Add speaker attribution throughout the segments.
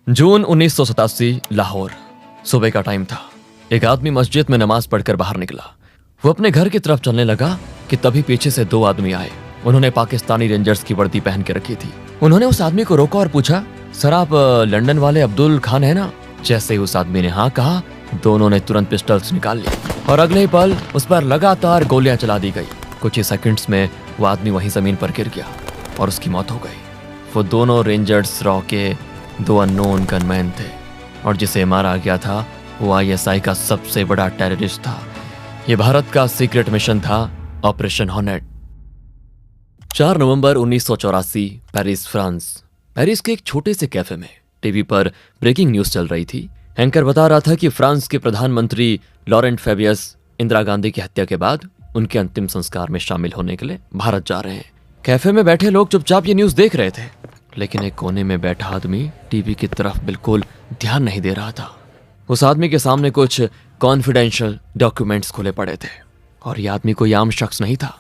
Speaker 1: जून 1987 लाहौर। सुबह का टाइम था। एक आदमी मस्जिद में नमाज पढ़कर बाहर निकला। वो अपने घर की तरफ चलने लगा कि तभी पीछे से दो आदमी आए। उन्होंने पाकिस्तानी रेंजर्स की वर्दी पहन के रखी थी। उन्होंने उस आदमी को रोका और पूछा, सर आप लंदन वाले अब्दुल खान है ना? जैसे ही उस आदमी ने हाँ कहा, दोनों ने तुरंत पिस्टल्स निकाल लिए और अगले ही पल उस पर लगातार गोलियां चला दी गई। कुछ ही सेकंड्स में वो आदमी वहीं जमीन पर गिर गया और उसकी मौत हो गई। वो दोनों रेंजर्स रॉ के दो अननोन गनमैन थे और जिसे मारा गया था वो आईएसआई का सबसे बड़ा टेररिस्ट था। ये भारत का सीक्रेट मिशन था, ऑपरेशन हॉर्नेट। 4 नवंबर 1984, पेरिस, फ्रांस। पेरिस के एक छोटे से कैफे में टीवी पर ब्रेकिंग न्यूज चल रही थी। एंकर बता रहा था कि फ्रांस के प्रधानमंत्री लॉरेंट फेबियस इंदिरा गांधी की हत्या के बाद उनके अंतिम संस्कार में शामिल होने के लिए भारत जा रहे हैं। कैफे में बैठे लोग चुपचाप ये न्यूज देख रहे थे, लेकिन एक कोने में बैठा आदमी टीवी की तरफ बिल्कुल ध्यान नहीं दे रहा था। उस आदमी के सामने कुछ कॉन्फिडेंशियल डॉक्यूमेंट्स खुले पड़े थे और यह आदमी कोई आम शख्स नहीं था।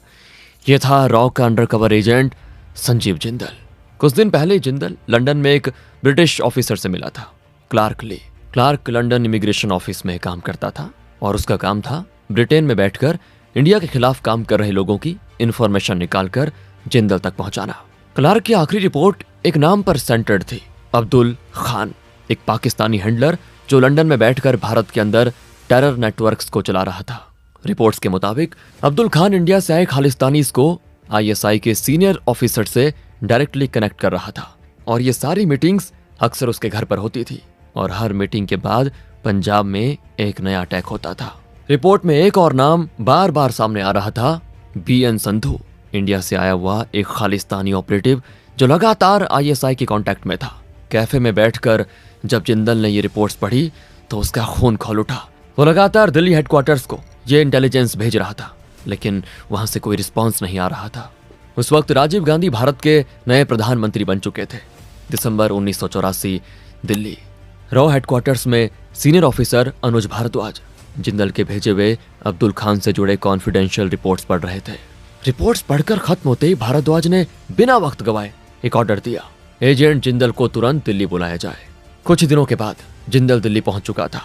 Speaker 1: यह था रॉ का अंडरकवर एजेंट संजीव जिंदल। कुछ दिन पहले जिंदल लंदन में एक ब्रिटिश ऑफिसर से मिला था, क्लार्क ली। क्लार्क लंदन इमिग्रेशन ऑफिस में काम करता था और उसका काम था ब्रिटेन में बैठकर इंडिया के खिलाफ काम कर रहे लोगों की इंफॉर्मेशन निकालकर जिंदल तक पहुंचाना। क्लार्क की आखिरी रिपोर्ट एक नाम पर सेंटर्ड थी, अब्दुल खान, एक पाकिस्तानी हैंडलर जो लंदन में बैठकर भारत के अंदर टेरर नेटवर्क्स को चला रहा था। रिपोर्ट्स के मुताबिक अब्दुल खान इंडिया से आए खालिस्तानीज को आईएसआई के सीनियर ऑफिसर से डायरेक्टली कनेक्ट कर रहा था और ये सारी मीटिंग्स अक्सर उसके घर पर होती थी और हर मीटिंग के बाद पंजाब में एक नया अटैक होता था। रिपोर्ट में एक और नाम बार बार सामने आ रहा था, बीएन संधू, इंडिया से आया हुआ एक खालिस्तानी ऑपरेटिव जो लगातार आईएसआई के कांटेक्ट में था। कैफे में बैठकर जब जिंदल ने ये रिपोर्ट्स पढ़ी तो उसका खून खौल उठा। वो लगातार दिल्ली हेडक्वार्टर्स को ये इंटेलिजेंस भेज रहा था, लेकिन वहां से कोई रिस्पॉन्स नहीं आ रहा था। उस वक्त राजीव गांधी भारत के नए प्रधानमंत्री बन चुके थे। दिसंबर 1984, दिल्ली रॉ हेडक्वार्टर्स में सीनियर ऑफिसर अनुज भारद्वाज जिंदल के भेजे हुए अब्दुल खान से जुड़े कॉन्फिडेंशियल रिपोर्ट्स पढ़ रहे थे। रिपोर्ट्स पढ़कर खत्म होते ही भारद्वाज ने बिना वक्त गवाए एक ऑर्डर दिया, एजेंट जिंदल को तुरंत दिल्ली बुलाया जाए। कुछ दिनों के बाद जिंदल दिल्ली पहुंच चुका था।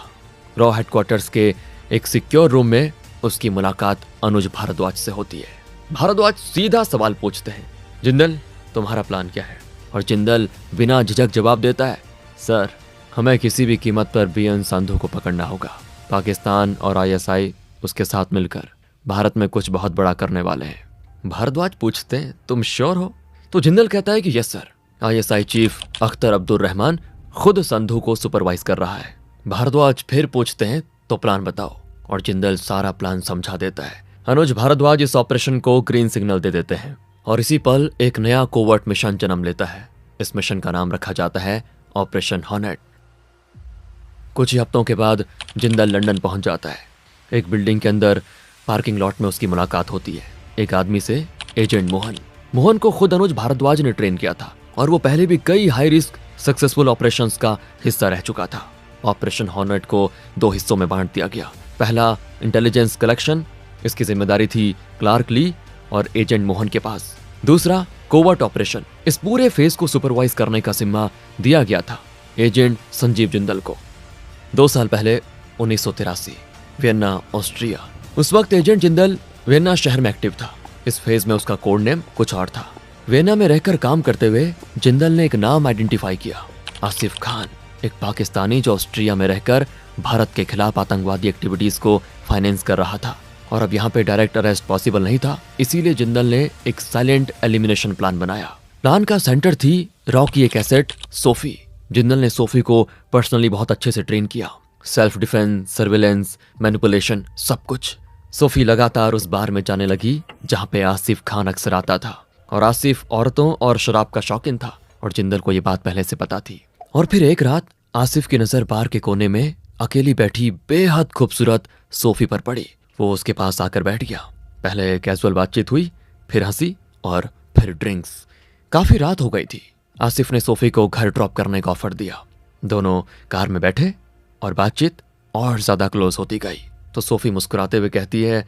Speaker 1: रॉ हेडक्वार्टर्स के एक सिक्योर रूम में उसकी मुलाकात अनुज भारद्वाज से होती है। भारद्वाज सीधा सवाल पूछते हैं, जिंदल तुम्हारा प्लान क्या है? और जिंदल बिना झिझक जवाब देता है, सर हमें किसी भी कीमत पर बीएन संधू को पकड़ना होगा। पाकिस्तान और आईएसआई उसके साथ मिलकर भारत में कुछ बहुत बड़ा करने वाले हैं। भारद्वाज पूछते हैं, तुम श्योर हो? तो जिंदल कहता है कि yes sir, ISI chief Akhtar Abdul Rahman खुद संधू को सुपरवाइज कर रहा है। भारद्वाज फिर पूछते हैं, तो प्लान बताओ, और जिंदल सारा प्लान समझा देता है। अनुज भारद्वाज इस ऑपरेशन को ग्रीन सिग्नल दे देते हैं और इसी पल एक नया कोवर्ट मिशन जन्म लेता है। इस मिशन का नाम रखा जाता है ऑपरेशन हॉर्नेट। कुछ ही हफ्तों के बाद जिंदल लंदन पहुंच जाता है। एक बिल्डिंग के अंदर पार्किंग लॉट में उसकी मुलाकात होती है एक आदमी से, एजेंट मोहन। मोहन को खुद अनुज भारद्वाज ने ट्रेन किया था और वो पहले भी कई हाई रिस्क सक्सेसफुल ऑपरेशंस का हिस्सा रह चुका था। ऑपरेशन हॉर्नेट को 2 हिस्सों में बांट दिया गया। पहला इंटेलिजेंस कलेक्शन, इसकी जिम्मेदारी थी क्लार्क ली और एजेंट मोहन के पास। दूसरा कोवर्ट ऑपरेशन, इस पूरे फेज को सुपरवाइज करने का जिम्मा दिया गया था एजेंट संजीव जिंदल को। 2 साल पहले 1983, वियना, ऑस्ट्रिया। उस वक्त एजेंट जिंदल वियना शहर में एक्टिव था। इस फेज में उसका कोड नेम कुछ और था। वियना में रहकर काम करते हुए जिंदल ने एक नाम आइडेंटिफाई किया, आसिफ खान, एक पाकिस्तानी जो ऑस्ट्रिया में रहकर भारत के खिलाफ आतंकवादी एक्टिविटीज को फाइनेंस कर रहा था। और अब यहाँ पे डायरेक्ट अरेस्ट पॉसिबल नहीं था, इसीलिए जिंदल ने एक साइलेंट एलिमिनेशन प्लान बनाया। प्लान का सेंटर थी रॉ की एक एसेट सोफी। जिंदल ने सोफी को पर्सनली बहुत अच्छे से ट्रेन किया, सेल्फ डिफेंस, सर्विलेंस, मैनिपुलेशन, सब कुछ। सोफी लगातार उस बार में जाने लगी जहाँ पे आसिफ खान अक्सर आता था और आसिफ औरतों और शराब का शौकीन था और जिंदल को ये बात पहले से पता थी। और फिर एक रात आसिफ की नजर बार के कोने में अकेली बैठी बेहद खूबसूरत सोफी पर पड़ी। वो उसके पास आकर बैठ गया। पहले कैजुअल बातचीत हुई, फिर हंसी और फिर ड्रिंक्स। काफी रात हो गई थी। आसिफ ने सोफी को घर ड्रॉप करने का ऑफर दिया। दोनों कार में बैठे और बातचीत और ज्यादा क्लोज होती गई। तो सोफी मुस्कुराते हुए कहती है,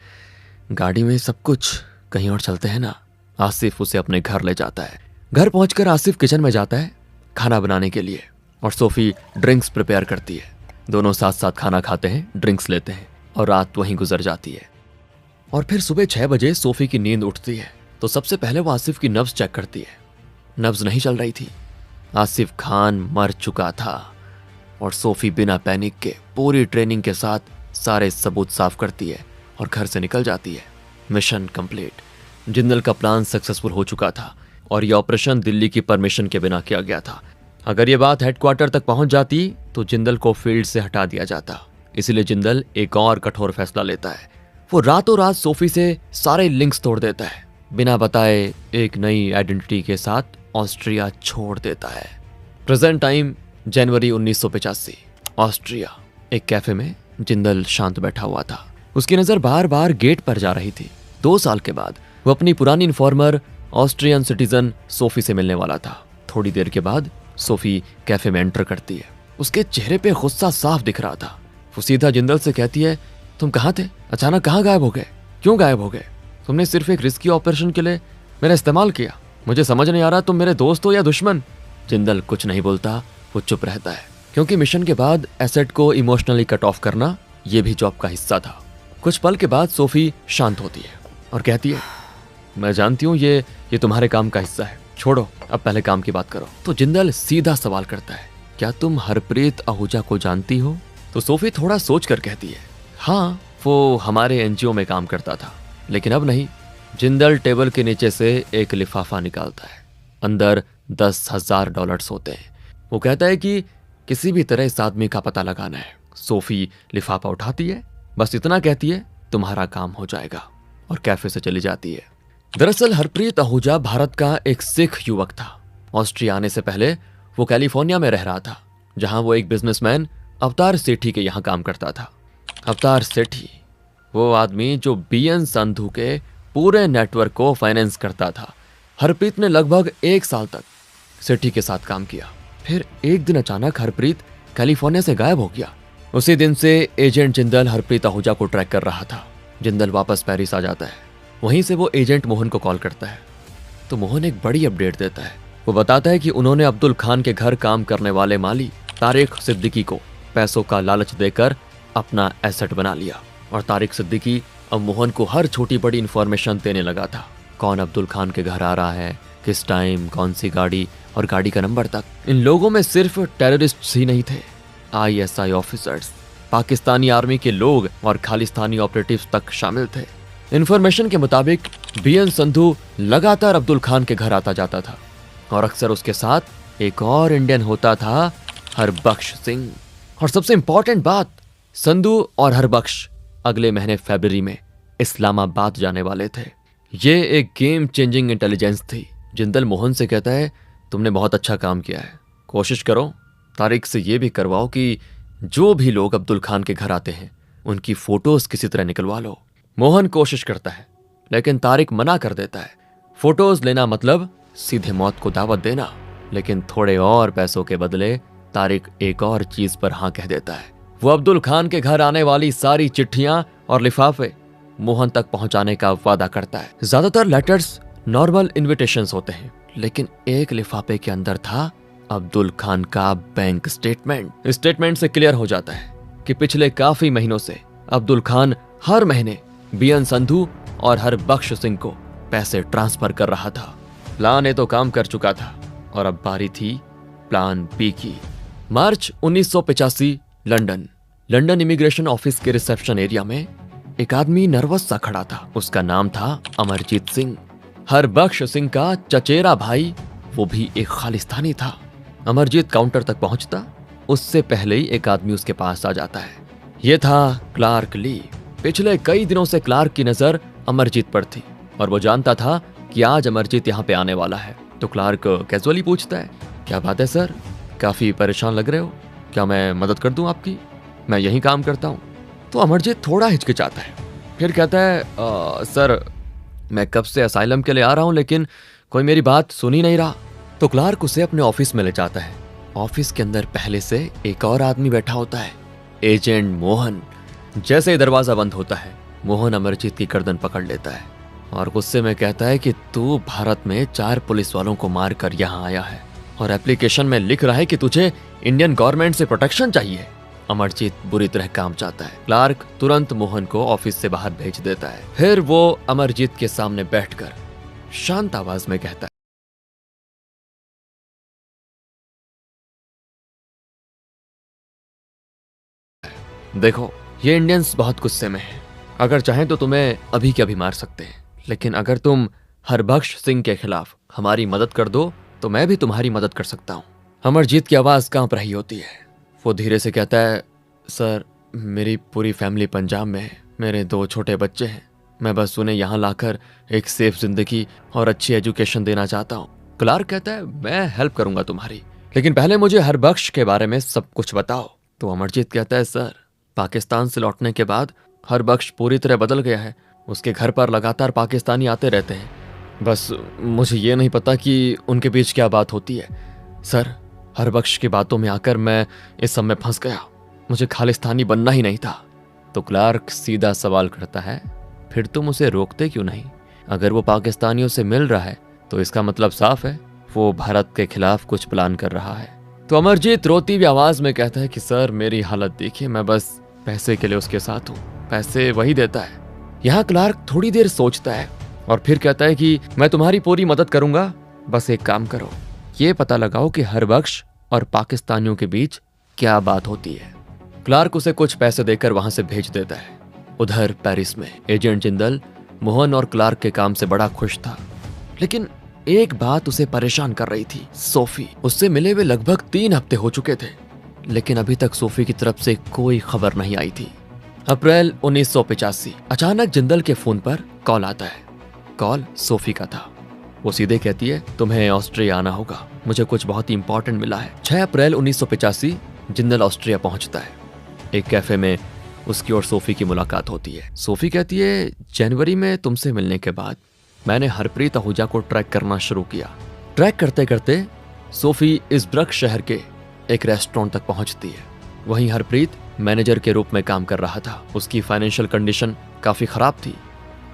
Speaker 1: गाड़ी में सब कुछ, कहीं और चलते हैं ना। आसिफ उसे अपने घर ले जाता है। घर पहुंचकर आसिफ किचन में जाता है खाना बनाने के लिए। और सोफी ड्रिंक्स प्रिपेयर करती है। दोनों साथ साथ खाना खाते हैं, ड्रिंक्स लेते हैं और रात वहीं गुजर जाती है। और फिर सुबह 6 बजे सोफी की नींद उठती है तो सबसे पहले वो आसिफ की नब्ज चेक करती है। नब्ज नहीं चल रही थी। आसिफ खान मर चुका था और सोफी बिना पैनिक के पूरी ट्रेनिंग के साथ सारे सबूत साफ करती है और घर से निकल जाती है। Mission complete. जिंदल का प्लान सक्सेसफुल हो चुका था और यह ऑपरेशन दिल्ली की परमिशन के बिना किया गया था। अगर यह बात हेडक्वार्टर तक पहुंच जाती तो जिंदल को फील्ड से हटा दिया जाता। इसलिए जिंदल एक और कठोर फैसला लेता है। वो रातों रात सोफी से सारे लिंक्स तोड़ देता है। बिना बताए एक नई आइडेंटिटी के साथ ऑस्ट्रिया छोड़ देता है। प्रेजेंट टाइम जनवरी 1985। ऑस्ट्रिया। एक कैफे में जिंदल शांत बैठा हुआ था। उसकी नजर बार बार गेट पर जा रही थी। 2 साल के बाद वो अपनी पुरानी इन्फॉर्मर ऑस्ट्रियन सिटीजन सोफी से मिलने वाला था। थोड़ी देर के बाद सोफी कैफे में एंटर करती है। उसके चेहरे पे गुस्सा साफ दिख रहा था। वो सीधा जिंदल से कहती है, तुम कहाँ थे? अचानक कहाँ गायब हो गए? क्यों गायब हो गए? तुमने सिर्फ एक रिस्की ऑपरेशन के लिए मेरा इस्तेमाल किया। मुझे समझ नहीं आ रहा तुम मेरे दोस्त हो या दुश्मन। जिंदल कुछ नहीं बोलता, वो चुप रहता है क्योंकि मिशन के बाद एसेट को इमोशनली कट ऑफ करना यह भी जॉब का हिस्सा था। कुछ पल के बाद सोफी शांत होती है और कहती है, मैं जानती हूँ ये तुम्हारे काम का हिस्सा है, छोड़ो अब पहले काम की बात करो। तो जिंदल सीधा सवाल करता है, क्या तुम हरप्रीत आहूजा को जानती हो? तो सोफी थोड़ा सोच कर कहती है, हाँ वो हमारे एनजीओ में काम करता था लेकिन अब नहीं। जिंदल टेबल के नीचे से एक लिफाफा निकालता है। अंदर $10,000 होते हैं। वो कहता है कि किसी भी तरह इस आदमी का पता लगाना है। सोफी लिफाफा उठाती है, बस इतना कहती है, तुम्हारा काम हो जाएगा, और कैफे से चली जाती है। दरअसल हरप्रीत आहूजा भारत का एक सिख युवक था। ऑस्ट्रिया आने से पहले वो कैलिफोर्निया में रह रहा था, जहां वो एक बिजनेसमैन अवतार सेठी के यहाँ काम करता था। अवतार सेठी वो आदमी जो बीएन संधू के पूरे नेटवर्क को फाइनेंस करता था। हरप्रीत ने लगभग 1 साल तक सेठी के साथ काम किया। फिर एक दिन अचानक हरप्रीत कैलिफोर्निया से गायब हो गया। उसी दिन से एजेंट जिंदल हरप्रीत आहूजा को ट्रैक कर रहा था। जिंदल वापस पेरिस आ जाता है। वहीं से वो एजेंट मोहन को कॉल करता है तो मोहन एक बड़ी अपडेट देता है। वो बताता है कि उन्होंने अब्दुल खान के घर काम करने वाले माली तारिक सिद्दीकी को पैसों का लालच देकर अपना एसेट बना लिया, और तारिक सिद्दीकी अब मोहन को हर छोटी बड़ी इंफॉर्मेशन देने लगा था। कौन अब्दुल खान के घर आ रहा है, किस टाइम, कौन सी गाड़ी और गाड़ी का नंबर तक। इन लोगों में सिर्फ टेररिस्ट ही नहीं थे, आईएसआई ऑफिसर्स, पाकिस्तानी आर्मी के लोग और खालिस्तानी ऑपरेटिव्स तक शामिल थे। इंफॉर्मेशन के मुताबिक बीएन संधू लगातार अब्दुल खान के घर आता जाता था और अक्सर उसके साथ एक और इंडियन होता था, हरबख्श सिंह। और सबसे इंपॉर्टेंट बात, संधू और हरबख्श अगले महीने फरवरी में इस्लामाबाद जाने वाले थे। ये एक गेम चेंजिंग इंटेलिजेंस थी। जिंदल मोहन से कहता है, तुमने बहुत अच्छा काम किया है, कोशिश करो तारिक से ये भी करवाओ कि जो भी लोग अब्दुल खान के घर आते हैं उनकी फोटोज किसी तरह निकलवा लो। मोहन कोशिश करता है लेकिन तारिक मना कर देता है। फोटोज लेना मतलब सीधे मौत को दावत देना। लेकिन थोड़े और पैसों के बदले तारिक एक और चीज पर हाँ कह देता है। वो अब्दुल खान के घर आने वाली सारी चिट्ठियां और लिफाफे मोहन तक पहुंचाने का वादा करता है। ज्यादातर लेटर्स नॉर्मल इनविटेशंस होते हैं, लेकिन एक लिफाफे के अंदर था अब्दुल खान का बैंक स्टेटमेंट। स्टेटमेंट से क्लियर हो जाता है कि पिछले काफी महीनों से अब्दुल खान हर महीने बीएन संधू और हरबख्श सिंह को पैसे ट्रांसफर कर रहा था। प्लान ए तो काम कर चुका था और अब बारी थी प्लान बी की। मार्च 1985, लंदन इमिग्रेशन ऑफिस के रिसेप्शन एरिया में एक आदमी नर्वस सा खड़ा था। उसका नाम था अमरजीत सिंह, हरबख्श सिंह का चचेरा भाई, वो भी एक खालिस्तानी था। अमरजीत काउंटर तक पहुंचता उससे पहले ही एक आदमी उसके पास आ जाता है। यह था क्लार्क ली। पिछले कई दिनों से क्लार्क की नजर अमरजीत पर थी और वो जानता था कि आज अमरजीत यहाँ पे आने वाला है। तो क्लार्क कैजुअली पूछता है, क्या बात है सर, काफी परेशान लग रहे हो, क्या मैं मदद कर दूं आपकी? मैं यहीं काम करता हूँ। तो अमरजीत थोड़ा हिचकिचाता है, फिर कहता है, सर मैं कब से असाइलम के लिए आ रहा हूँ लेकिन कोई मेरी बात सुन ही नहीं रहा। तो क्लार्क उसे अपने ऑफिस में ले जाता है। ऑफिस के अंदर पहले से एक और आदमी बैठा होता है, एजेंट मोहन। जैसे ही दरवाजा बंद होता है, मोहन अमरजीत की गर्दन पकड़ लेता है और गुस्से में कहता है कि तू भारत में 4 पुलिस वालों को मार कर यहाँ आया है और एप्लीकेशन में लिख रहा है कि तुझे इंडियन गवर्नमेंट से प्रोटेक्शन चाहिए। अमरजीत बुरी तरह काम चाहता है। क्लार्क तुरंत मोहन को ऑफिस से बाहर भेज देता है। फिर वो अमरजीत के सामने बैठकर शांत आवाज में कहता है, देखो ये इंडियंस बहुत गुस्से में हैं। अगर चाहें तो तुम्हें अभी के अभी मार सकते हैं, लेकिन अगर तुम हरबख्श सिंह के खिलाफ हमारी मदद कर दो तो मैं भी तुम्हारी मदद कर सकता हूं। अमरजीत की आवाज कांप रही होती है। वो धीरे से कहता है, सर मेरी पूरी फैमिली पंजाब में है, मेरे 2 छोटे बच्चे हैं, मैं बस उन्हें यहाँ लाकर एक सेफ जिंदगी और अच्छी एजुकेशन देना चाहता हूँ। क्लार्क कहता है, मैं हेल्प करूंगा तुम्हारी, लेकिन पहले मुझे हरबख्श के बारे में सब कुछ बताओ। तो अमरजीत कहता है, सर पाकिस्तान से लौटने के बाद हरबख्श पूरी तरह बदल गया है। उसके घर पर लगातार पाकिस्तानी आते रहते हैं। बस मुझे ये नहीं पता कि उनके बीच क्या बात होती है। सर हरबख्श की बातों में आकर मैं इस सब में फंस गया। मुझे खालिस्तानी बनना ही नहीं था। तो क्लार्क सीधा सवाल करता है, फिर तुम उसे रोकते क्यों नहीं? अगर वो पाकिस्तानियों से मिल रहा है तो इसका मतलब साफ है वो भारत के खिलाफ कुछ प्लान कर रहा है। तो अमरजीत रोती हुई आवाज में कहता है कि सर मेरी हालत देखिए, मैं बस पैसे के लिए उसके साथ हूँ, पैसे वही देता है। यहाँ क्लार्क थोड़ी देर सोचता है और फिर कहता है कि मैं तुम्हारी पूरी मदद करूंगा, बस एक काम करो, ये पता लगाओ कि हरबख्श और पाकिस्तानियों के बीच क्या बात होती है। क्लार्क उसे कुछ पैसे देकर वहां से भेज देता है। उधर पेरिस में एजेंट जिंदल मोहन और क्लार्क के काम से बड़ा खुश था, लेकिन एक बात उसे परेशान कर रही थी। सोफी, उससे मिले हुए लगभग 3 हफ्ते हो चुके थे, लेकिन अभी तक सोफी की तरफ से कोई खबर नहीं आई थी। अप्रैल 1985 अचानक जिंदल के फोन पर कॉल आता है। कॉल सोफी का था। वो सीधे कहती है, तुम्हें ऑस्ट्रिया आना होगा, मुझे कुछ बहुत ही इंपॉर्टेंट मिला है। 6 अप्रैल 1985 जिंदल ऑस्ट्रिया पहुंचता है। एक कैफे में उसकी और सोफी की मुलाकात होती है। सोफी कहती है, जनवरी में तुमसे मिलने के बाद मैंने हरप्रीत आहूजा को ट्रैक करना शुरू किया। ट्रैक करते करते सोफी इज़ब्रक शहर के एक रेस्टोरेंट तक पहुंचती है। वहीं हरप्रीत मैनेजर के रूप में काम कर रहा था। उसकी फाइनेंशियल कंडीशन काफी खराब थी।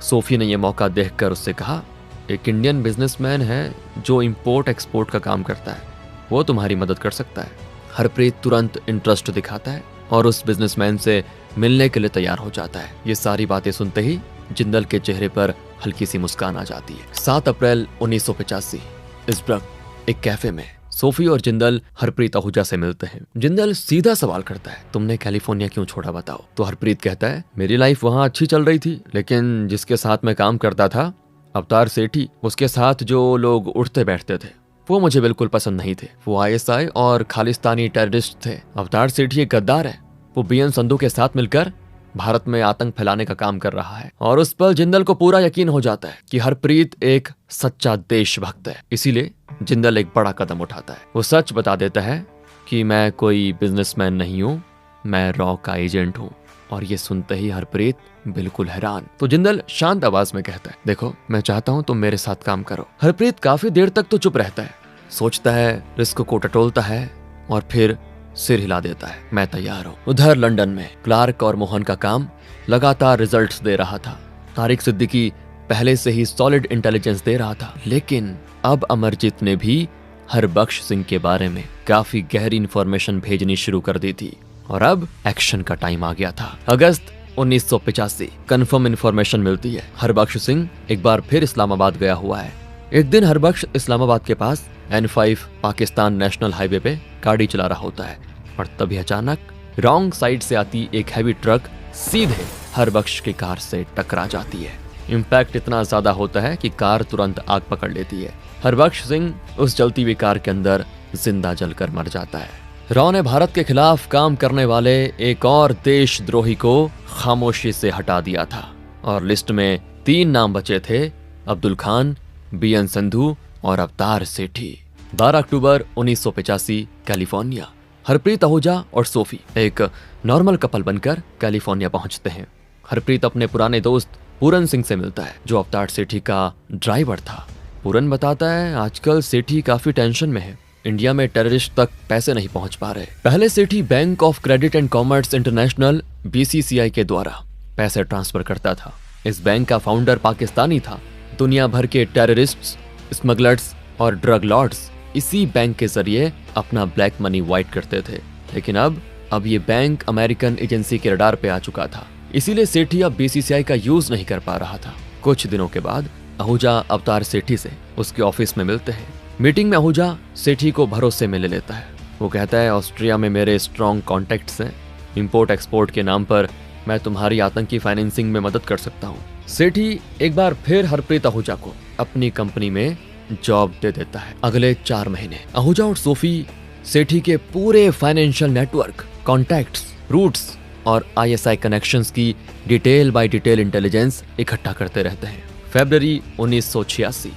Speaker 1: सोफी ने यह मौका देखकर उससे कहा, एक इंडियन बिजनेसमैन है जो इंपोर्ट एक्सपोर्ट का काम करता है, वो तुम्हारी मदद कर सकता है। हरप्रीत तुरंत इंटरेस्ट दिखाता है और उस बिजनेसमैन से मिलने के लिए तैयार हो जाता है। ये सारी बातें सुनते ही जिंदल के चेहरे पर हल्की सी मुस्कान आ जाती है। 7 अप्रैल 1985 इज़ब्रक एक कैफे में सोफी और जिंदल हरप्रीत आहूजा से मिलते हैं। जिंदल सीधा सवाल करता है, तुमने कैलिफोर्निया क्यों छोड़ा बताओ? तो हरप्रीत कहता है, मेरी लाइफ वहाँ अच्छी चल रही थी, लेकिन जिसके साथ मैं काम करता था अवतार सेठी, उसके साथ जो लोग उठते बैठते थे वो मुझे बिल्कुल पसंद नहीं थे। वो ISI और खालिस्तानी टेररिस्ट थे। अवतार सेठी एक गद्दार है। वो BN संधू के साथ मिलकर भारत में आतंक फैलाने का काम कर रहा है। और उस पर जिंदल को पूरा यकीन हो जाता है कि हरप्रीत एक सच्चा देशभक्त है। इसीलिए जिंदल एक बड़ा कदम उठाता है। वो सच बता देता है कि मैं कोई बिजनेसमैन नहीं हूँ, मैं रॉ का एजेंट हूँ। और ये सुनते ही हरप्रीत बिल्कुल हैरान। तो जिंदल शांत आवाज में कहता है, देखो मैं चाहता हूँ तुम मेरे साथ काम करो। हरप्रीत काफी देर तक तो चुप रहता है, सोचता है, रिस्क को टटोलता है और फिर सिर हिला देता है, मैं तैयार हूँ। उधर लंदन में क्लार्क और मोहन का काम लगातार रिजल्ट्स दे रहा था। तारिक सिद्दीकी पहले से ही सॉलिड इंटेलिजेंस दे रहा था, लेकिन अब अमरजीत ने भी हरबख्श सिंह के बारे में काफी गहरी इंफॉर्मेशन भेजनी शुरू कर दी थी और अब एक्शन का टाइम आ गया था। अगस्त 1985 कंफर्म इंफॉर्मेशन मिलती है, हरबख्श सिंह एक बार फिर इस्लामाबाद गया हुआ है। एक दिन हरबख्श इस्लामाबाद के पास N5 पाकिस्तान नेशनल हाईवे पे गाड़ी चला रहा होता है और तभी अचानक रॉन्ग साइड से आती एक हैवी ट्रक सीधे हरबख्श की कार से टकरा जाती है। इम्पैक्ट इतना ज्यादा होता है कि कार तुरंत आग पकड़ लेती है। हरबख्श सिंह उस जलती हुई कार के अंदर जिंदा जलकर मर जाता है। रॉ ने भारत के खिलाफ काम करने वाले एक और देशद्रोही को खामोशी से हटा दिया था और लिस्ट में 3 नाम बचे थे, अब्दुल खान, BN संधू और अवतार सेठी। 12 अक्टूबर 1985 कैलिफोर्निया। हरप्रीत आहूजा और सोफी एक नॉर्मल कपल बनकर कैलिफोर्निया पहुंचते हैं। हरप्रीत अपने पुराने दोस्त पूरन सिंह से मिलता है जो अवतार सेठी का ड्राइवर था। पूरन बताता है, आजकल सेठी काफी टेंशन में है, इंडिया में टेररिस्ट तक पैसे नहीं पहुंच पा रहे। पहले Sethi bank of credit and commerce international BCCI के द्वारा पैसे ट्रांसफर करता था। इस बैंक का फाउंडर पाकिस्तानी था। दुनिया भर के टेररिस्ट्स, स्मगलर्स और ड्रग लॉर्ड्स इसी बैंक के जरिए अपना ब्लैक मनी वाइट करते थे। लेकिन अब ये बैंक अमेरिकन एजेंसी के रडार पे आ चुका था, इसीलिए सेठी अब बीसीसीआई का यूज नहीं कर पा रहा था। कुछ दिनों के बाद आहूजा अवतार सेठी से उसके ऑफिस में मिलते हैं। मीटिंग में आहूजा सेठी को भरोसे में ले लेता है। वो कहता है, ऑस्ट्रिया में मेरे स्ट्रॉन्ग कॉन्टेक्ट्स हैं, इंपोर्ट एक्सपोर्ट के नाम पर मैं तुम्हारी आतंकी फाइनेंसिंग में मदद कर सकता हूँ। सेठी एक बार फिर हरप्रीत आहूजा को अपनी कंपनी में जॉब दे देता है। अगले 4 महीने आहूजा और सोफी सेठी के पूरे फाइनेंशियल नेटवर्क, कॉन्टैक्ट्स, रूट्स और आईएसआई कनेक्शंस की डिटेल बाय डिटेल इंटेलिजेंस इकट्ठा करते रहते हैं। फरवरी 1986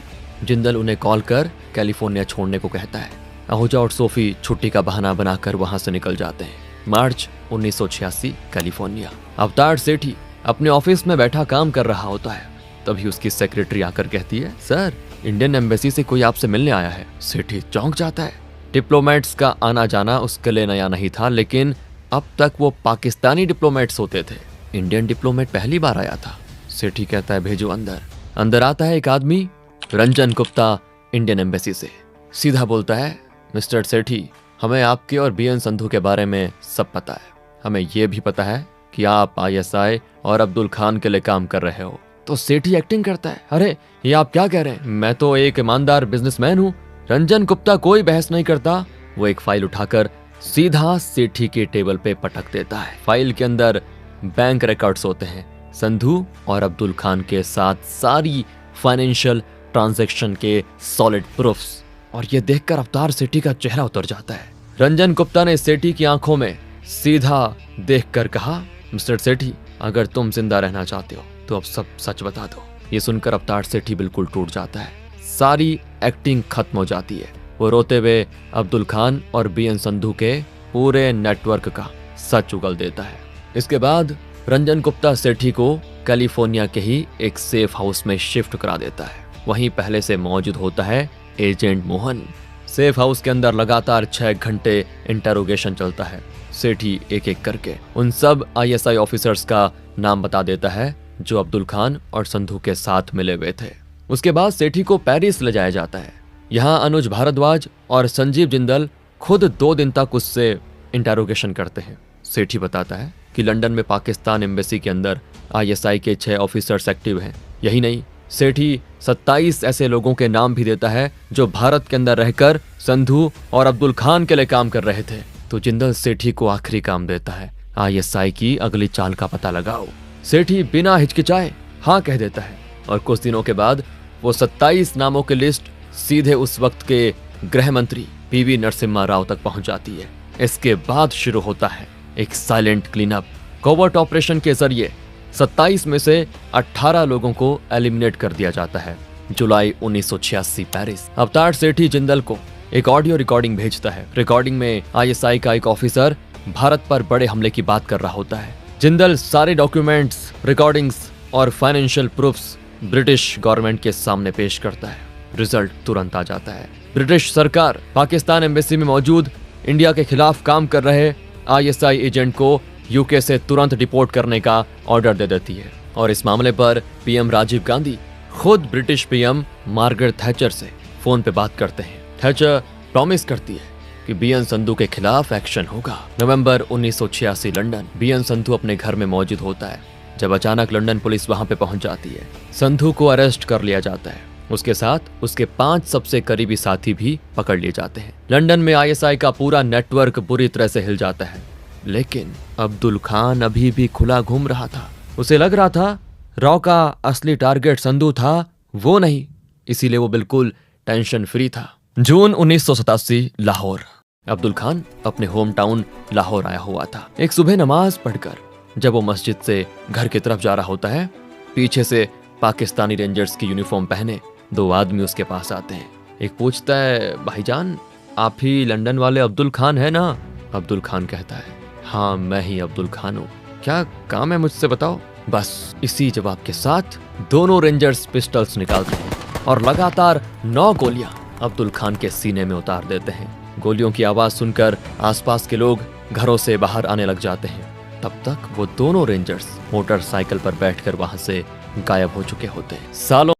Speaker 1: जिंदल उन्हें कॉल कर कैलिफोर्निया छोड़ने को कहता है। आहूजा और सोफी छुट्टी का बहाना बनाकर वहां से निकल जाते हैं। मार्च 1986 कैलिफोर्निया। अवतार सेठी अपने ऑफिस में बैठा काम कर रहा होता है, तभी उसकी सेक्रेटरी आकर कहती है, सर, इंडियन एम्बेसी से कोई आपसे मिलने आया है। सेठी चौंक जाता है। डिप्लोमेट्स का आना जाना उसके लिए नया नहीं था, लेकिन अब तक वो पाकिस्तानी डिप्लोमेट्स होते थे। इंडियन डिप्लोमेट पहली बार आया था। सेठी कहता है, भेजो अंदर। अंदर आता है एक आदमी, रंजन गुप्ता, इंडियन एम्बेसी से। सीधा बोलता है, मिस्टर सेठी, हमें आपके और बीएन संधू के बारे में सब पता है। हमें यह भी पता है कि आप आईएसआई और अब्दुल खान के लिए काम कर रहे हो। तो सेठी एक्टिंग करता है, अरे ये आप क्या कह रहे हैं, मैं तो एक ईमानदार बिजनेसमैन हूँ। रंजन गुप्ता कोई बहस नहीं करता। वो एक फाइल उठाकर सीधा सेठी के टेबल पे पटक देता है। फाइल के अंदर बैंक रिकॉर्ड्स होते हैं, संधू और अब्दुल खान के साथ सारी फाइनेंशियल ट्रांजैक्शन के सॉलिड प्रूफ्स। और ये देखकर अवतार सेठी का चेहरा उतर जाता है। रंजन गुप्ता ने सेठी की आंखों में सीधा देखकर कहा, मिस्टर सेठी, अगर तुम जिंदा रहना चाहते हो तो अब सब सच बता दो। ये सुनकर अवतार सेठी बिल्कुल टूट जाता है। सारी एक्टिंग खत्म हो जाती है। वो रोते हुए अब्दुल खान और बीएन संधू के पूरे नेटवर्क का सच उगल देता है। इसके बाद रंजन गुप्ता सेठी को कैलिफोर्निया के ही एक सेफ हाउस में शिफ्ट करा देता है। वहीं पहले से मौजूद होता है एजेंट मोहन। सेफ हाउस के अंदर लगातार 6 घंटे इंटेरोगेशन चलता है। सेठी एक एक करके उन सब आईएसआई ऑफिसर्स का नाम बता देता है जो अब्दुल खान और संधू के साथ मिले हुए थे। उसके बाद सेठी को पेरिस ले जाया जाता है। यहाँ अनुज भारद्वाज और संजीव जिंदल खुद 2 दिन तक उससे इंटेरोगेशन करते हैं। सेठी बताता है कि लंदन में पाकिस्तान एम्बेसी के अंदर आईएसआई के 6 ऑफिसर्स एक्टिव हैं। यही नहीं, सेठी 27 ऐसे लोगों के नाम भी देता है जो भारत के अंदर रहकर संधू और अब्दुल खान के लिए काम कर रहे थे। तो जिंदल सेठी को आखिरी काम देता है, आईएसआई की अगली चाल का पता लगाओ। सेठी बिना हिचकिचाए हाँ कह देता है और कुछ दिनों के बाद वो 27 नामों की लिस्ट सीधे उस वक्त के गृह मंत्री पीवी नरसिम्हा राव तक पहुंच जाती है। इसके बाद शुरू होता है एक साइलेंट क्लीनअप। कोवर्ट ऑपरेशन के जरिए 27 में से 18 लोगों को एलिमिनेट कर दिया जाता है। जुलाई 1986 पेरिस। अवतार सेठी जिंदल को एक ऑडियो रिकॉर्डिंग भेजता है। रिकॉर्डिंग में आईएसआई का एक ऑफिसर भारत पर बड़े हमले की बात कर रहा होता है। जिंदल सारे डॉक्यूमेंट्स, रिकॉर्डिंग्स और फाइनेंशियल प्रूफ्स ब्रिटिश गवर्नमेंट के सामने पेश करता है। रिजल्ट तुरंत आ जाता है। ब्रिटिश सरकार पाकिस्तान एम्बेसी में मौजूद इंडिया के खिलाफ काम कर रहे आईएसआई एजेंट को यूके से तुरंत डिपोर्ट करने का ऑर्डर दे देती है। और इस मामले पर पीएम राजीव गांधी खुद ब्रिटिश पीएम मार्गरेट थैचर से फोन पे बात करते हैं। थैचर प्रॉमिस करती है कि बीएन संधू के खिलाफ एक्शन होगा। नवंबर 1986 लंदन। बीएन संधू अपने घर में मौजूद होता है जब अचानक लंदन पुलिस वहां पे पहुंच जाती है। संधू को अरेस्ट कर लिया जाता है। उसके साथ उसके 5 सबसे करीबी साथी भी पकड़ लिए जाते हैं। लंदन में आईएसआई का पूरा नेटवर्क बुरी तरह से हिल जाता है। लेकिन अब्दुल खान अभी भी खुला घूम रहा था। उसे लग रहा था रॉ का असली टारगेट संधू था, वो नहीं। इसीलिए वो बिल्कुल टेंशन फ्री था। जून 1987 लाहौर। अब्दुल खान अपने होम टाउन लाहौर आया हुआ था। एक सुबह नमाज पढ़कर जब वो मस्जिद से घर की तरफ जा रहा होता है, पीछे से पाकिस्तानी रेंजर्स की यूनिफॉर्म पहने 2 आदमी उसके पास आते हैं। एक पूछता है, भाईजान आप ही लंदन वाले अब्दुल खान है ना? अब्दुल खान कहता है, हाँ मैं ही अब्दुल खान हूँ, क्या काम है मुझसे बताओ। बस इसी जवाब के साथ दोनों रेंजर्स पिस्टल्स निकालते हैं और लगातार 9 गोलियां अब्दुल खान के सीने में उतार देते हैं। गोलियों की आवाज सुनकर आसपास के लोग घरों से बाहर आने लग जाते हैं। तब तक वो दोनों रेंजर्स मोटरसाइकिल पर बैठकर वहां से गायब हो चुके होते हैं। सालों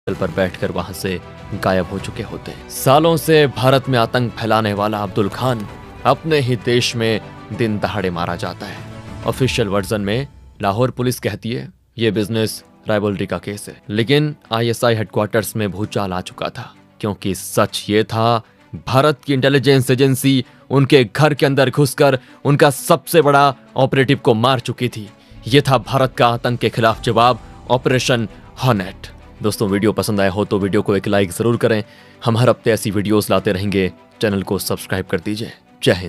Speaker 1: पर बैठकर वहां से गायब हो चुके होते। सालों से भारत में आतंक फैलाने वाला अब्दुल खान अपने ही देश में दिन दहाड़े मारा जाता है। ऑफिशियल वर्जन में लाहौर पुलिस कहती है ये बिजनेस राइवलरी का केस है, लेकिन आईएसआई हेडक्वार्टर्स में भूचाल आ चुका था, क्योंकि सच ये था भारत की इंटेलिजेंस एजेंसी उनके घर के अंदर घुसकर उनका सबसे बड़ा ऑपरेटिव को मार चुकी थी। ये था भारत का आतंक के खिलाफ जवाब, ऑपरेशन हॉर्नेट। दोस्तों, वीडियो पसंद आया हो तो वीडियो को एक लाइक जरूर करें। हम हर हफ्ते ऐसी वीडियोस लाते रहेंगे। चैनल को सब्सक्राइब कर दीजिए। जय हिंद।